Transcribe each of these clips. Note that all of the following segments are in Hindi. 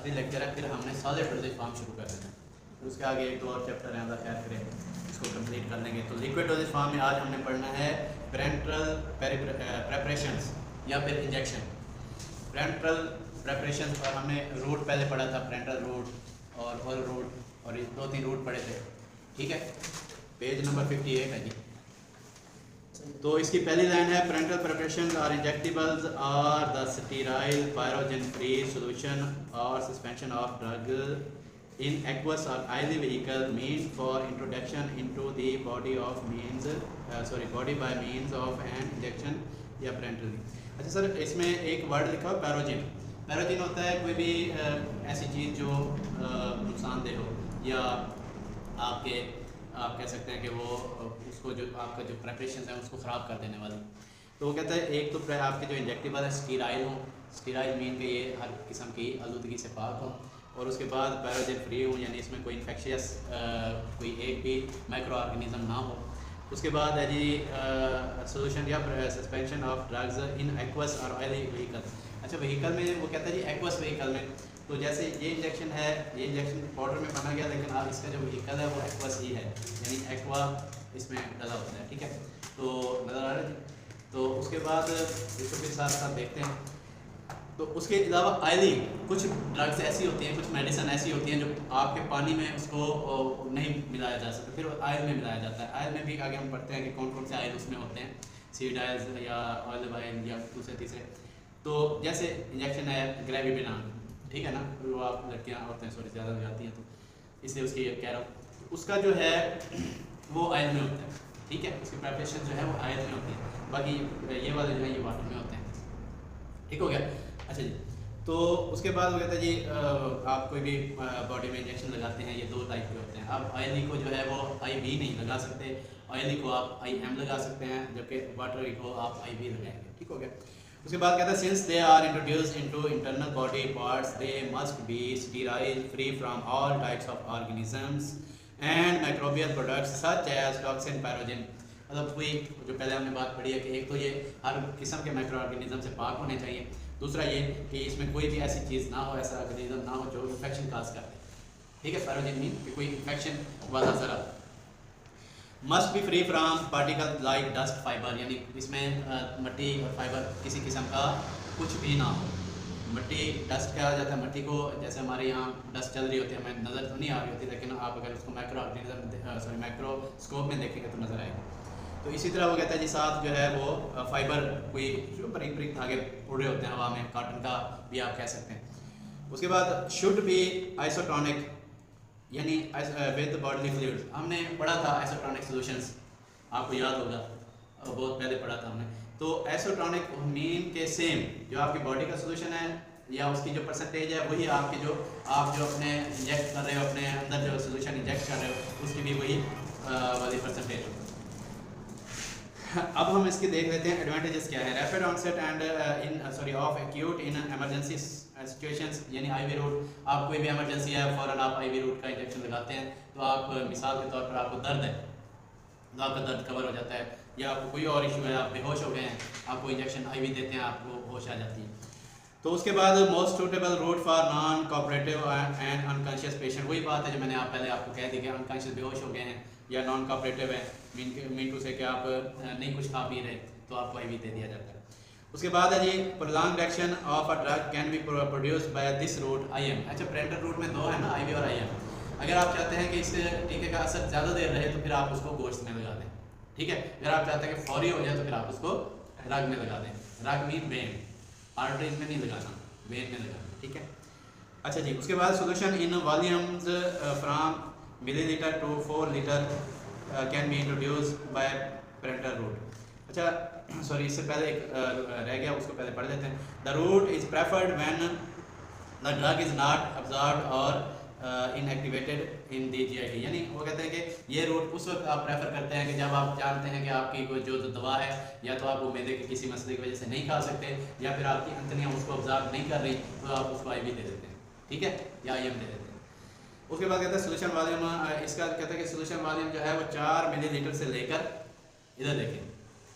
आखिरी लेक्चर है, फिर हमने सॉलिड डोजेज फॉर्म शुरू कर देना है। फिर उसके आगे एक दो और चैप्टर हैं, अल्लाह खैर करे इसको कंप्लीट कर लेंगे। तो लिक्विड डोजेज फॉर्म में आज हमने पढ़ना है पेरेंट्रल प्रेपरेशंस या फिर इंजेक्शन। पेरेंट्रल प्रेपरेशन पर हमने रूट पहले पढ़ा था, पेरेंट्रल रूट और ऑयल रूट और 2-3 रूट पढ़े थे, ठीक है। पेज नंबर 58 है जी। तो इसकी पहली लाइन है पेरेंट्रल प्रेपरेशन और injectables are the sterile pyrogen free solution और suspension of drug in aqueous और oily vehicle meant for introduction into the body of means body by means of an injection या पेरेंट्रली। अच्छा सर, इसमें एक वर्ड लिखा हो पैरोजिन। पैरोजिन होता है कोई भी ऐसी चीज़ जो नुकसानदेह हो या आप कह सकते हैं कि वो उसको जो आपका जो प्रेपरेशन है उसको ख़राब कर देने वाली। तो वो कहता है एक तो आपके जो इंजेक्टेबल है स्टीराइल हो, स्टीराइल मीन के ये हर किस्म की आलूदगी से पाक हो, और उसके बाद पैरोजिन फ्री हो यानी इसमें कोई इन्फेक्शियस कोई एक भी माइक्रो ऑर्गेनिज्म ना हो। उसके बाद है जी सोल्यूशन या suspension of drugs in aqueous और ऑयली व्हीकल। अच्छा, व्हीकल में वो कहता है जी एक्वस व्हीकल में, तो जैसे ये इंजेक्शन है, ये इंजेक्शन पाउडर में बना गया, लेकिन आप इसका जो व्हीकल है वो एक्वस ही है, यानी एक्वा इसमें डला होता है, ठीक है। तो नज़र आ रहा है जी। तो उसके बाद इसको फिर साथ साथ देखते हैं। तो उसके अलावा आयली कुछ ड्रग्स ऐसी होती हैं, कुछ मेडिसिन ऐसी होती हैं जो आपके पानी में उसको नहीं मिलाया जा सकता, फिर आयल में मिलाया जाता है। आयल में भी आगे हम पढ़ते हैं कि कौन कौन से आयल उसमें होते हैं, सीड आयल्स या ऑलिव ऑयल या दूसरे तीसरे। तो जैसे इंजेक्शन है ग्रेविबिनान, ठीक है ना, वो आप लड़कियाँ औरतें ज़्यादा लगाती हैं, तो इसलिए उसकी कह रहा हूँ, उसका जो है वो आयल में होता है, ठीक है। उसकी प्रेपरेशन जो है वो आयल में होती है, बाकी ये वाले जो है ये वाटर में होते हैं, ठीक हो गया। अच्छा जी, तो उसके बाद वो कहता है जी आप कोई भी बॉडी में इंजेक्शन लगाते हैं, ये 2 टाइप के होते हैं। आप ऑयली को जो है वो IV नहीं लगा सकते, ऑयली को आप IM लगा सकते हैं, जबकि वाटरी को आप IV लगाएंगे, ठीक हो गया। उसके बाद कहता है since they are introduced into internal body parts they must be sterile free from all types of organisms and microbial products such as toxin pyrogen. मतलब कोई जो पहले हमने बात पढ़ी है कि एक तो ये हर किस्म के माइक्रो ऑर्गेनिज्म से पाक होने चाहिए, दूसरा ये कि इसमें कोई भी ऐसी चीज़ ना हो, ऐसा ऑर्गेनिज्म ना हो जो इन्फेक्शन काज कर दे, ठीक है। पैरोजिन मीन कि कोई इन्फेक्शन वाला ज़रा। Must be free from particle like dust fibre, यानी इसमें मट्टी और फाइबर किसी किस्म का कुछ भी ना हो। मट्टी डस्ट कहा जाता है मट्टी को, जैसे हमारे यहाँ डस्ट चल रही होती है, हमें नज़र तो नहीं आ रही होती, लेकिन आप अगर उसको माइक्रोस्कोप में देखेंगे तो नज़र आएगा। तो इसी तरह वो कहता है जी साथ जो है वो फाइबर कोई जो बारीक बारीक धागे उड़ रहे होते हैं हवा में, कॉटन का भी आप कह सकते हैं। उसके बाद शुड बी आइसोटोनिक यानी विद बॉडली फ्लूइड्स। हमने पढ़ा था आइसोटोनिक सॉल्यूशंस, आपको याद होगा, बहुत पहले पढ़ा था हमने। तो आइसोटोनिक मीन के सेम जो आपकी बॉडी का सॉल्यूशन है या उसकी जो परसेंटेज है वही आपकी जो आप जो अपने इंजेक्ट कर रहे हो, अपने अंदर जो सॉल्यूशन इंजेक्ट कर रहे हो उसकी भी वही वाली परसेंटेज हो। अब हम इसके देख लेते हैं एडवांटेजेस क्या है। Rapid onset and of acute in emergency situations, यानी IV रूट। आप कोई भी इमरजेंसी है फ़ौरन आप IV रूट का इंजेक्शन लगाते हैं, तो आप मिसाल के तौर पर आपको दर्द है तो आपका दर्द कवर हो जाता है, या आपको कोई और इशू है, आप बेहोश हो गए हैं, आपको इंजेक्शन IV देते हैं, आपको होश आ जाती है। तो उसके बाद most suitable route for non cooperative and unconscious patient, वही बात है जो मैंने आप पहले आपको कह दी कि अनकॉन्शियस बेहोश हो गए हैं या नॉन कोऑपरेटिव है, मीन टू से कि आप नहीं कुछ खा पी रहे, तो आपको IV दे दिया जाता है। उसके बाद है जी prolonged action of a drug can be produced by this route IM। अच्छा, पेरेंटल रूट में 2 है ना, IV और IM। अगर आप चाहते हैं कि इस टीके का असर ज़्यादा देर रहे तो फिर आप उसको गोश्त में लगा दें, ठीक है। अगर आप चाहते हैं कि फौरी हो जाए तो फिर आप उसको रग में लगा दें। रग मीन वेन, आर्टरीज में नहीं लगाना, वेन में लगाना, ठीक है। अच्छा जी, उसके बाद solution in volumes from millilitre to 4 litre can be introduce by parental route. अच्छा सॉरी, इससे पहले एक रह गया, उसको पहले पढ़ लेते हैं। The route is preferred when the drug is not absorbed और इनएक्टिवेटेड इन दी GIT, यानी वो कहते हैं कि ये रूट उस वक्त आप प्रेफर करते हैं कि जब आप जानते हैं कि आपकी कोई जो दवा है या तो आप वो मैदे के किसी मसले की वजह से नहीं खा सकते या फिर आपकी अंतड़ियाँ उसको ऑब्जॉर्ब नहीं कर रही, तो आप उसको IV दे देते हैं, ठीक है, या IM दे देते हैं। उसके बाद कहते हैं सोल्यूशन वॉल्यूम, इसका कहते हैं कि सोल्यूशन वॉल्यूम जो है वो 4 मिलीलीटर से लेकर, इधर देखें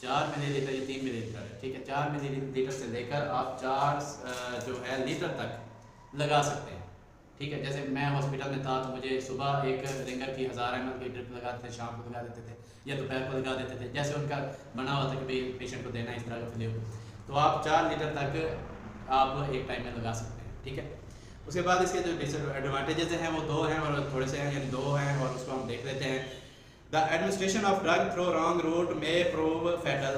4 मिलीलीटर, ये 3 मिलीलीटर है, ठीक है, 4 मिलीलीटर से लेकर आप 4 जो है लीटर तक लगा सकते हैं, ठीक है, जैसे मैं हॉस्पिटल में था तो मुझे सुबह एक रिंगर की 1000 ml की ड्रिप लगाते थे, शाम को लगा देते थे या दोपहर को लगा देते थे, जैसे उनका बना हुआ था कि भाई पेशेंट को देना है इस तरह का फिलियो। तो आप 4 लीटर तक आप एक टाइम में लगा सकते हैं। ठीक है, उसके बाद इसके जो डिसएडवांटेजेस हैं वो 2 हैं और थोड़े से हैं, यानी 2 हैं और उसको हम देख लेते हैं। The administration of drug through wrong route में प्रूव फैटल।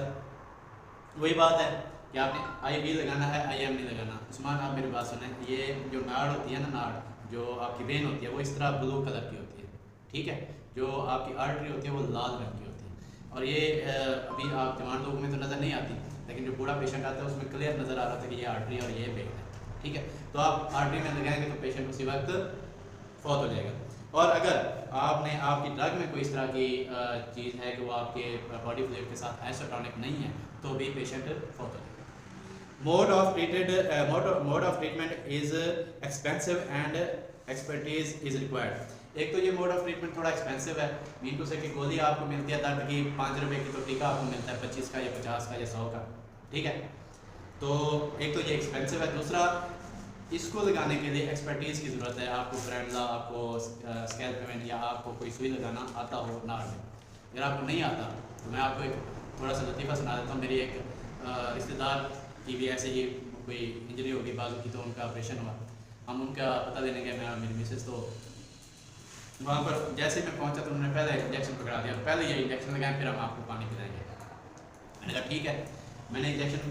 वही बात है कि आपने IV लगाना है, IM नहीं लगाना। उस्मान आप मेरी बात सुने, ये जो नाड़ होती है ना, नाड़ जो आपकी वेन होती है वो इस तरह ब्लू कलर की होती है। ठीक है, जो आपकी आर्टरी होती है वो लाल रंग की होती है। और ये अभी आप जवान लोगों में तो नज़र नहीं आती, लेकिन जो बूढ़ा पेशेंट आता है उसमें क्लियर नज़र आ रहा था कि ये आर्टरी और ये वेन है। ठीक है, तो आप आर्टरी में लगाएंगे तो पेशेंट उसी वक्त फौत हो जाएगा। और अगर आपने आपकी ड्रग में कोई इस तरह की चीज़ है कि वो आपके बॉडी फ्लूइड के साथ आइसोटोनिक नहीं है तो भी पेशेंट फौत हो जाएगा। Mode of treatment is expensive and expertise is required. एक तो ये मोड ऑफ ट्रीटमेंट थोड़ा एक्सपेंसिव है, मीन टू से कि गोली आपको मिलती है दर्द की 5 रुपये की, तो टीका आपको मिलता है 25 का या 50 का या 100 का। ठीक है, तो एक तो ये एक्सपेंसिव है, दूसरा इसको लगाने के लिए एक्सपर्टीज़ की ज़रूरत है। आपको ब्रेंडला, आपको स्कैल्पेमेंट या आपको कोई सुई लगाना आता हो नाड़ में। अगर आपको नहीं आता तो मैं आपको एक थोड़ा सा लतीफ़ा सुना देता हूँ। मेरी एक रिश्तेदार की भी ऐसे ही कोई इंजरी होगी बाजू की, तो उनका ऑपरेशन हुआ। हम उनका पता देने गए, मैं मेरी मिसेस, तो वहाँ पर जैसे मैं पहुँचा तो उन्होंने पहले इंजेक्शन पकड़ा दिया, पहले ये इंजेक्शन लगाएं फिर हम आपको पानी पिलाएंगे। मैंने कहा ठीक है, मैंने इंजेक्शन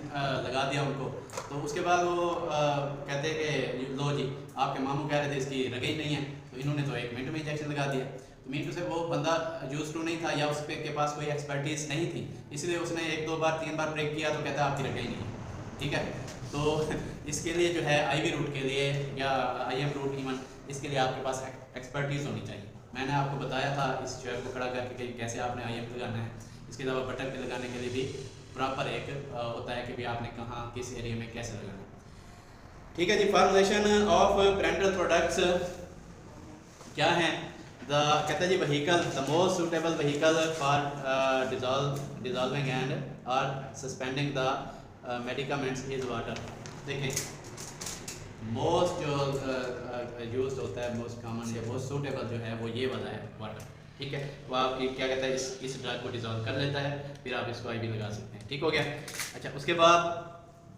लगा दिया उनको। तो उसके बाद वो कहते हैं कि लो जी, आपके मामू कह रहे थे इसकी रगई नहीं है, तो इन्होंने तो 1 मिनट में इंजेक्शन लगा दिया। तो मीन टू से वो बंदा यूज टू नहीं था या उस के पास कोई एक्सपर्टीज़ नहीं थी, इसलिए उसने 1, 2 बार 3 बार ब्रेक किया तो कहता है आपकी रगई नहीं है। ठीक है, तो इसके लिए जो है IV रूट के लिए या IM रूट इवन इसके लिए आपके पास एक्सपर्टीज़ होनी चाहिए। मैंने आपको बताया था इस चेयर को खड़ा करके कि कैसे आपने IM लगाना है। इसके अलावा बटन पे लगाने के लिए भी प्रॉपर एक होता है कि भी आपने कहाँ किस एरिया में कैसे लगाना है। ठीक है जी, फॉर्मुलेशन ऑफ पेरेंटल प्रोडक्ट्स क्या हैं? कहता है जी vehicle, the most suitable vehicle for dissolving and और suspending the medicaments is water. देखें, मोस्ट जो यूज होता है, मोस्ट कॉमन या मोस्ट सूटेबल जो है वो ये वाला है, वाटर। ठीक है, वो आप क्या कहता है इस ड्रग को डिजॉल्व कर लेता है, फिर आप इसको IV लगा सकते हैं। ठीक हो गया। अच्छा, उसके बाद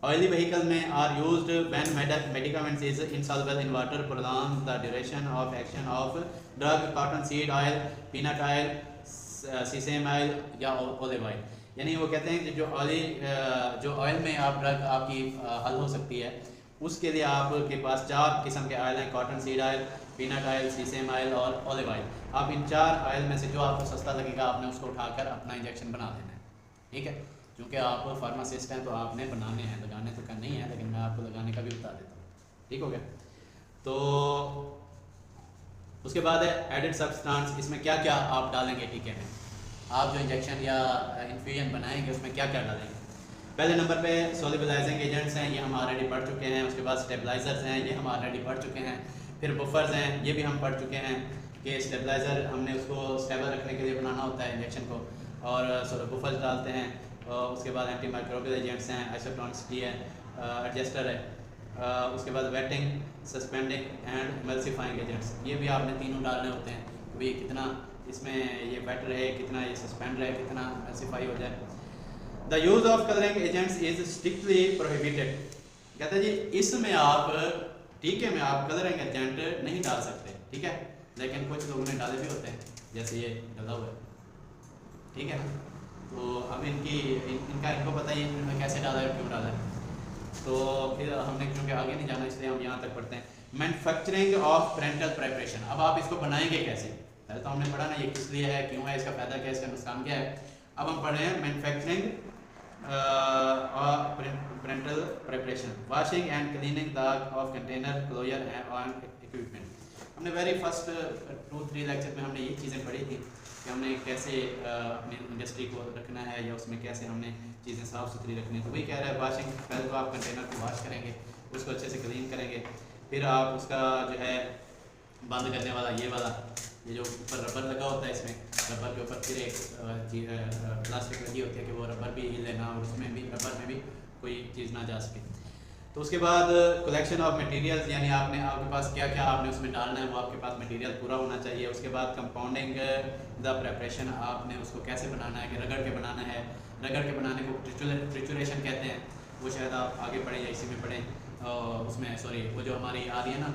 ऑयली व्हीकल में are used when medicaments is insoluble in water prolong the duration of action of drug, cotton seed oil, peanut oil, sesame oil या ऑलिव ऑयल। यानी वो कहते हैं कि जो ऑयल में आप ड्रग आपकी हल हो सकती है, उसके लिए आपके पास 4 किस्म के ऑयल हैं, cotton seed oil, peanut oil, sesame oil और ऑलिव ऑयल। आप इन 4 ऑयल में से जो आपको सस्ता लगेगा आपने उसको उठाकर अपना इंजेक्शन बना देना है। ठीक है, क्योंकि आप फार्मासिस्ट हैं तो आपने बनाने हैं, लगाने तो का नहीं है, लेकिन मैं आपको लगाने का भी बता देता हूँ। ठीक हो गया। तो उसके बाद है एडिड सब्सटेंस। इसमें क्या क्या आप डालेंगे टीके में, आप जो इंजेक्शन या इन्फ्यूजन बनाएंगे उसमें क्या क्या डालेंगे। पहले नंबर पे सोलिबलाइजिंग एजेंट्स हैं, ये हम ऑलरेडी पढ़ चुके हैं। उसके बाद स्टेबलाइजर्स हैं, ये हम ऑलरेडी पढ़ चुके हैं। फिर बफर्स हैं, ये भी हम पढ़ चुके हैं कि स्टेबलाइज़र हमने उसको स्टेबल रखने के लिए बनाना होता है इंजेक्शन को, और बफर्स डालते हैं। उसके बाद एंटी माइक्रोबियल एजेंट्स हैं, आइसोटोनिसिटी है, एडजस्टर है। उसके बाद waiting, suspending and emulsifying agents, ये भी आपने तीनों डालने होते हैं कि भाई कितना इसमें ये वेट रहे, कितना ये सस्पेंड रहे, कितना एमल्सिफाई हो जाए। The use of colouring agents is strictly prohibited. कहते हैं जी इसमें आप टीके में आप कलरिंग एजेंट नहीं डाल सकते। ठीक है, लेकिन कुछ लोगों ने डाले भी होते हैं, जैसे ये डाला हुआ है। ठीक है, तो अब इनको पता ही है इन्होंने कैसे डाला है, क्यों डाला है। तो फिर हमने क्योंकि आगे नहीं जाना इसलिए हम यहाँ तक पढ़ते हैं। मैन्युफैक्चरिंग ऑफ पेरेंटल प्रिपरेशन, अब आप इसको बनाएंगे कैसे। पहले तो हमने पढ़ा ना ये किस लिए है, क्यों है, इसका फ़ायदा क्या है, इसका नुकसान क्या है। अब हम पढ़ रहे हैं manufacturing parental preparation, washing and cleaning the of container, closer and equipment. हमने वेरी फर्स्ट 2-3 लेक्चर में हमने ये चीज़ें पढ़ी थी कि हमने कैसे अपनी इंडस्ट्री को रखना है या उसमें कैसे हमने चीज़ें साफ़ सुथरी रखनी है। तो वही कह रहा है वॉशिंग, पहले तो आप कंटेनर को वॉश करेंगे, उसको अच्छे से क्लीन करेंगे, फिर आप उसका जो है बंद करने वाला ये वाला, ये जो ऊपर रबर लगा होता है, इसमें रबर के ऊपर फिर एक प्लास्टिक लगी होती है कि वो रबर भी हिले ना और उसमें भी रबर में भी कोई चीज़ ना जा सके। तो उसके बाद कलेक्शन ऑफ मटेरियल्स, यानी आपके पास क्या क्या आपने उसमें डालना है, वो आपके पास मटेरियल पूरा होना चाहिए। उसके बाद कंपाउंडिंग द प्रेपरेशन, आपने उसको कैसे बनाना है, कि रगड़ के बनाना है। रगड़ के बनाने को ट्रिचुरेशन कहते हैं, वो शायद आप आगे पढ़ें या इसी में पढ़ें। उसमें सॉरी वो जो हमारी आ रही है ना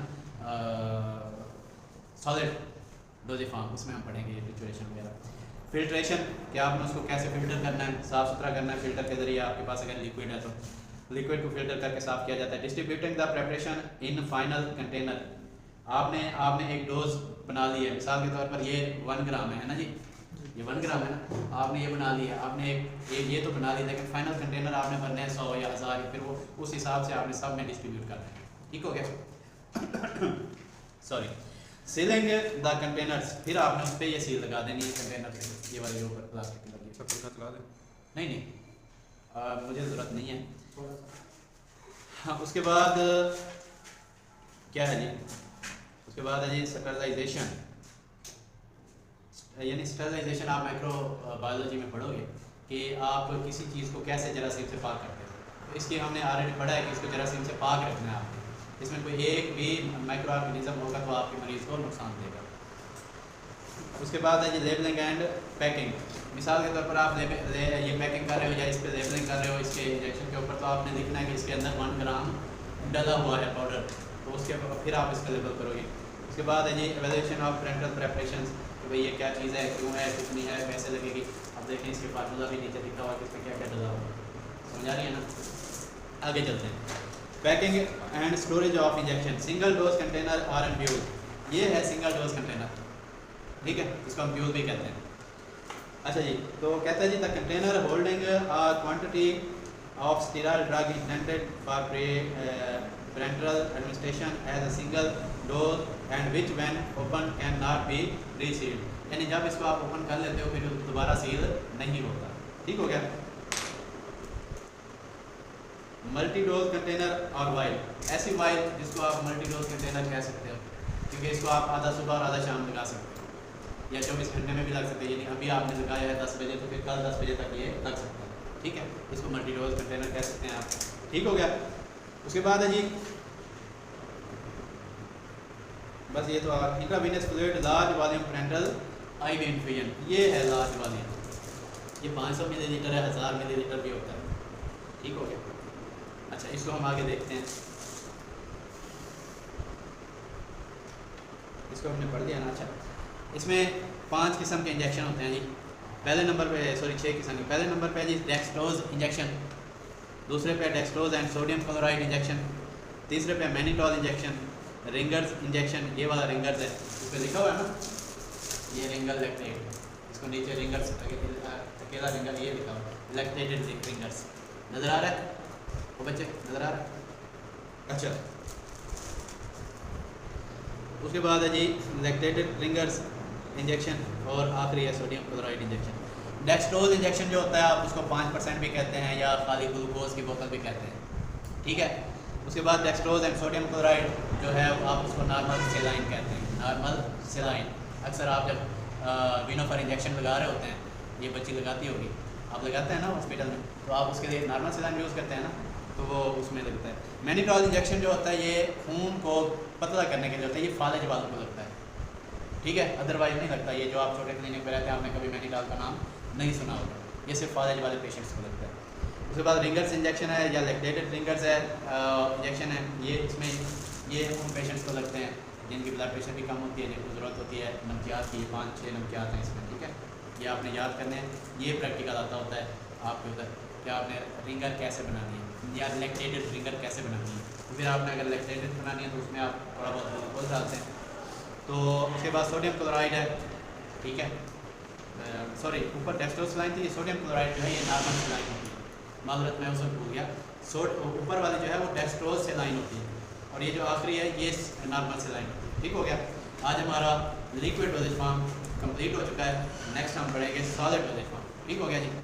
सॉलिड डोजेज फॉर्म, उसमें हम पढ़ेंगे ये ट्रिचुरेशन वगैरह। फिल्ट्रेशन, कि आपने उसको कैसे फ़िल्टर करना है, साफ़ सुथरा करना है फ़िल्टर के ज़रिए। आपके पास अगर लिक्विड है तो लिक्विड को फिल्टर करके साफ किया जाता है। Distributing the preparation in final container, आपने एक डोज बना ली है, मिसाल के तौर पर ये 1 ग्राम है ना जी, ये 1 ग्राम है ना, आपने ये बना लिया, आपने ये तो बना ली, लेकिन फाइनल कंटेनर आपने भरने हैं 100 या 1000, फिर वो उस हिसाब से आपने सब में डिस्ट्रीब्यूट करना है। ठीक हो गया सॉरी। सीलिंग द कंटेनर्स, फिर आपने उस पर ये सील लगा देनी है कंटेनर पे, ये वाले जो ऊपर प्लास्टिक की लगी है लगा दें। नहीं मुझे ज़रूरत नहीं है। हाँ, उसके बाद क्या है जी, उसके बाद है जी स्टरलाइजेशन, यानी स्टरलाइजेशन आप माइक्रो बायोलॉजी में पढ़ोगे कि आप किसी चीज़ को कैसे जरासीम से पाक करते हैं। तो इसकी हमने ऑलरेडी पढ़ा है कि इसको जरासीम से पाक रखना है आपको, इसमें कोई एक भी माइक्रो ऑर्गेनिज्म होगा तो आपके मरीज़ को नुकसान देगा। उसके बाद है जी लेबलिंग एंड पैकिंग, मिसाल के तौर पर आप ये पैकिंग कर रहे हो या इस पर लेबलिंग कर रहे हो इसके इंजेक्शन के ऊपर, तो आपने लिखना है कि इसके अंदर 1 ग्राम डला हुआ है पाउडर, तो उसके फिर आप इसका लेबल करोगे। उसके बाद है जी एवेल्यूएशन ऑफ पेरेंटल प्रेपरेशंस, कि भाई ये क्या चीज़ है, क्यों है, कितनी है, कैसे लगेगी। अब देखें इसके फार्मूला भी नीचे लिखा हुआ है कि इसमें क्या क्या डला हुआ है, समझ आ रही है ना। आगे चलते हैं। Packing and storage of injection, single dose container are ampoule, ये है सिंगल डोज कंटेनर, ठीक है, इसको हम फ्यूल भी कहते हैं। अच्छा जी, तो कहता है जी the container holding a quantity of steroid drug intended for parenteral administration as a single dose and which when open can not be resealed, यानी जब इसको आप ओपन कर लेते हो फिर दोबारा सील नहीं होता। ठीक हो गया। मल्टी डोज कंटेनर और वाइल, ऐसी वाइल जिसको आप मल्टी डोज कंटेनर कह सकते हो, क्योंकि इसको आप आधा सुबह और आधा शाम लगा सकते हो, या 24 घंटे में भी लग सकते हैं, यानी अभी आपने लगाया है 10 बजे तो फिर कल 10 बजे तक ये लग सकता है। ठीक है, इसको मल्टी डोज कंटेनर कह सकते हैं आप। ठीक हो गया। उसके बाद है जी बस ये तो intravenous fluid large volume parental IV infusion, ये है लार्ज वॉल्यूम, ये 500 मिलीलीटर है, 1000 मिलीलीटर भी होता है। ठीक हो गया। अच्छा, इसको हम आगे देखते हैं, इसको हमने पढ़ दिया ना। अच्छा, इसमें 5 किस्म के इंजेक्शन होते हैं जी। पहले नंबर पे 6 किस्म के, पहले नंबर पे जी डेक्सट्रोज इंजेक्शन, दूसरे पे dextrose and sodium chloride injection, तीसरे पे मैनिटॉल इंजेक्शन, रिंगर्स इंजेक्शन, ये वाला रिंगर्स है, इस पर लिखा हुआ है ना, ये रिंगर लैक्टेट, इसको नीचे रिंगर्स अकेला रिंगर ये लिखा हुआ है, लैक्टेटेड रिंगर्स, नज़र आ रहा है वो बच्चे, नज़र आ रहा है। अच्छा, उसके बाद है जी लैक्टेटेड रिंगर्स इंजेक्शन, और आखिरी है sodium chloride injection. Dextrose injection जो होता है आप उसको 5% भी कहते हैं या खाली ग्लूकोज की बोतल भी कहते हैं। ठीक है। उसके बाद डेक्सट्रोज एंड सोडियम क्लोराइड जो है आप उसको नॉर्मल सेलाइन कहते हैं, नॉर्मल सेलाइन। अक्सर आप जब विनोफर इंजेक्शन लगा रहे होते हैं, ये बच्ची लगाती होगी, आप लगाते हैं ना हॉस्पिटल में, तो आप उसके लिए नॉर्मल सेलाइन यूज़ करते हैं ना, तो वो उसमें लगता है। मैनिटॉल इंजेक्शन जो होता है ये खून को पतला करने के लिए होता है, ये फालज वालों को लगता है। ठीक है, अदरवाइज नहीं लगता। ये जो आप छोटे क्लिनिक पर रहते हैं, आपने कभी मैनिटॉल का नाम नहीं सुना होगा, ये सिर्फ फालज वाले पेशेंट्स को लगता है। उसके बाद रिंगर्स इंजेक्शन है या लैक्टेटेड रिंगर्स है इंजेक्शन है, ये इसमें ये उन पेशेंट्स को लगते हैं जिनकी ब्लड प्रेशर भी कम होती है, जिनको ज़रूरत होती है नमकियात की, 5-6 नमकियात हैं इसमें। ठीक है, ये आपने याद करने हैं, ये प्रैक्टिकल आता होता है आपके उधर कि आपने रिंगर कैसे बनानी है या लैक्टेटेड रिंगर कैसे बनानी है। तो फिर आपने अगर लैक्टेटेड बनानी है तो उसमें आप थोड़ा बहुत ग्लूकोज डालते हैं। तो उसके बाद सोडियम क्लोराइड है, ठीक है, सॉरी ऊपर डेक्सट्रोज लाइन थी, सोडियम क्लोराइड जो है ये नॉर्मल से लाइन होती है, मालूम मैं उसे भूल गया। ऊपर वाली जो है वो डेक्सट्रोज से लाइन होती है और ये जो आखिरी है ये नॉर्मल से लाइन होती है। ठीक हो गया। आज हमारा लिक्विड डोजेज फॉर्म कंप्लीट हो चुका है, नेक्स्ट हम पढ़ेंगे सॉलिड डोजेज फॉर्म। ठीक हो गया जी।